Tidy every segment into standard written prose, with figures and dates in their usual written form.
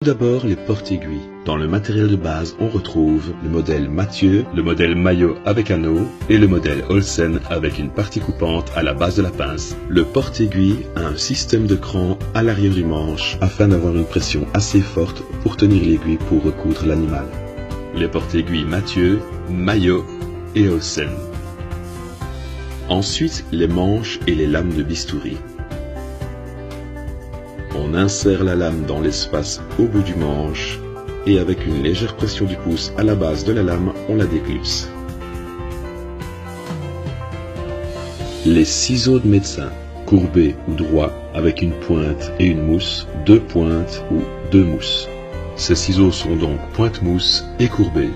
Tout d'abord, les porte-aiguilles. Dans le matériel de base, on retrouve le modèle Mathieu, le modèle Maillot avec anneau et le modèle Olsen avec une partie coupante à la base de la pince. Le porte-aiguille a un système de cran à l'arrière du manche afin d'avoir une pression assez forte pour tenir l'aiguille pour recoudre l'animal. Les porte-aiguilles Mathieu, Maillot et Olsen. Ensuite, les manches et les lames de bistouri. On insère la lame dans l'espace au bout du manche et avec une légère pression du pouce à la base de la lame, on la déclipse. Les ciseaux de médecin, courbés ou droits avec une pointe et une mousse, deux pointes ou deux mousses. Ces ciseaux sont donc pointe-mousse et courbés.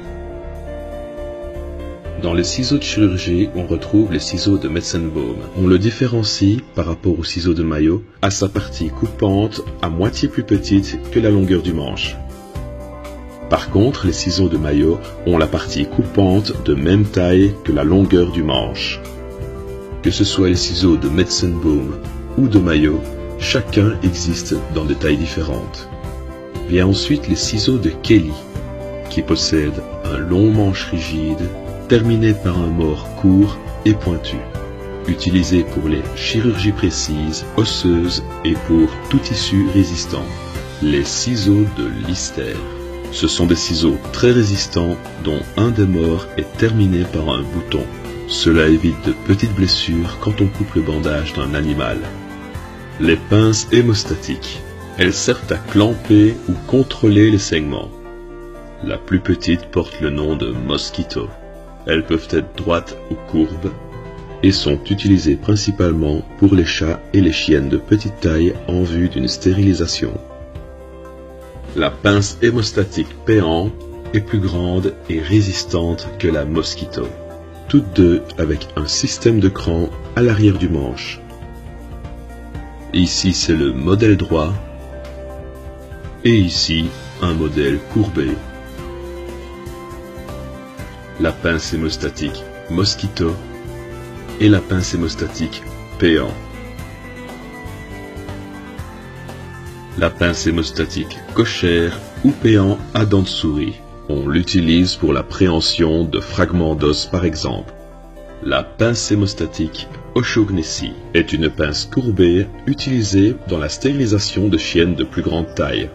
Dans les ciseaux de chirurgie, on retrouve les ciseaux de Metzenbaum. On le différencie par rapport aux ciseaux de Maillot à sa partie coupante à moitié plus petite que la longueur du manche. Par contre, les ciseaux de Maillot ont la partie coupante de même taille que la longueur du manche. Que ce soit les ciseaux de Metzenbaum ou de Maillot, chacun existe dans des tailles différentes. Vient ensuite les ciseaux de Kelly, qui possèdent un long manche rigide, terminé par un mort court et pointu, utilisé pour les chirurgies précises, osseuses et pour tout tissu résistant. Les ciseaux de Lister. Ce sont des ciseaux très résistants dont un des morts est terminé par un bouton. Cela évite de petites blessures quand on coupe le bandage d'un animal. Les pinces hémostatiques. Elles servent à clamper ou contrôler les saignements. La plus petite porte le nom de Mosquito. Elles peuvent être droites ou courbes et sont utilisées principalement pour les chats et les chiennes de petite taille en vue d'une stérilisation. La pince hémostatique Péan est plus grande et résistante que la Mosquito, toutes deux avec un système de cran à l'arrière du manche. Ici c'est le modèle droit et ici un modèle courbé. La pince hémostatique Mosquito et la pince hémostatique Péan. La pince hémostatique cochère ou Péan à dents de souris. On l'utilise pour la préhension de fragments d'os par exemple. La pince hémostatique O'Shaughnessy est une pince courbée utilisée dans la stérilisation de chiennes de plus grande taille.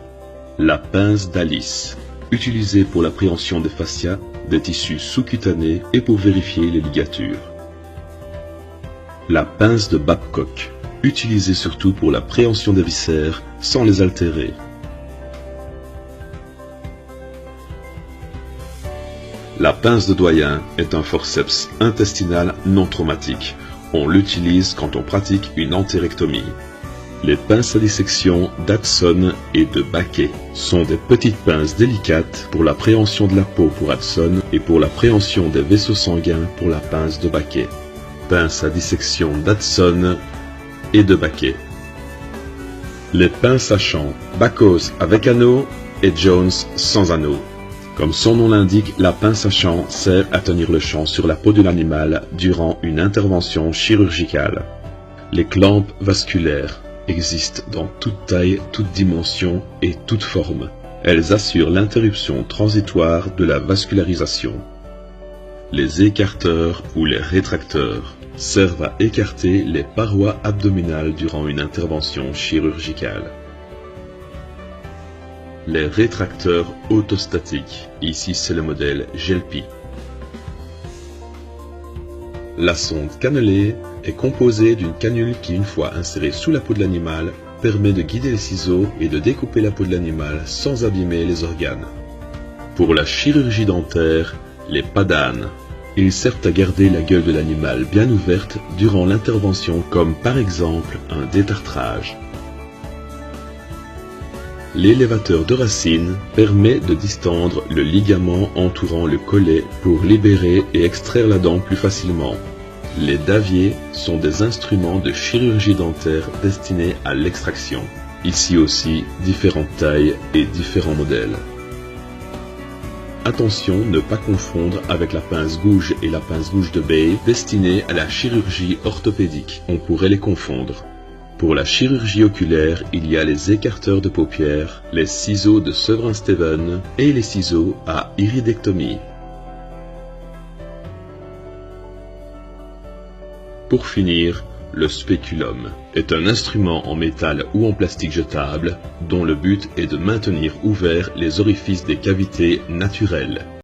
La pince d'Alice, utilisée pour l'appréhension des fascias, des tissus sous-cutanés et pour vérifier les ligatures. La pince de Babcock, utilisée surtout pour la préhension des viscères sans les altérer. La pince de Doyen est un forceps intestinal non traumatique. On l'utilise quand on pratique une entérectomie. Les pinces à dissection d'Hudson et de Baquet sont des petites pinces délicates pour la préhension de la peau pour Hudson et pour la préhension des vaisseaux sanguins pour la pince de Baquet. Pinces à dissection d'Hudson et de Baquet. Les pinces à champ, Bacos avec anneau et Jones sans anneau. Comme son nom l'indique, la pince à champ sert à tenir le champ sur la peau de l'animal durant une intervention chirurgicale. Les clampes vasculaires existent dans toute taille, toute dimension et toute forme. Elles assurent l'interruption transitoire de la vascularisation. Les écarteurs ou les rétracteurs servent à écarter les parois abdominales durant une intervention chirurgicale. Les rétracteurs autostatiques, ici c'est le modèle Gelpi. La sonde cannelée est composée d'une canule qui, une fois insérée sous la peau de l'animal, permet de guider les ciseaux et de découper la peau de l'animal sans abîmer les organes. Pour la chirurgie dentaire, les padanes. Ils servent à garder la gueule de l'animal bien ouverte durant l'intervention, comme par exemple un détartrage. L'élévateur de racine permet de distendre le ligament entourant le collet pour libérer et extraire la dent plus facilement. Les daviers sont des instruments de chirurgie dentaire destinés à l'extraction. Ici aussi, différentes tailles et différents modèles. Attention, ne pas confondre avec la pince gouge et la pince gouge de Bay destinée à la chirurgie orthopédique. On pourrait les confondre. Pour la chirurgie oculaire, il y a les écarteurs de paupières, les ciseaux de Severin-Steven et les ciseaux à iridectomie. Pour finir, le spéculum est un instrument en métal ou en plastique jetable dont le but est de maintenir ouverts les orifices des cavités naturelles.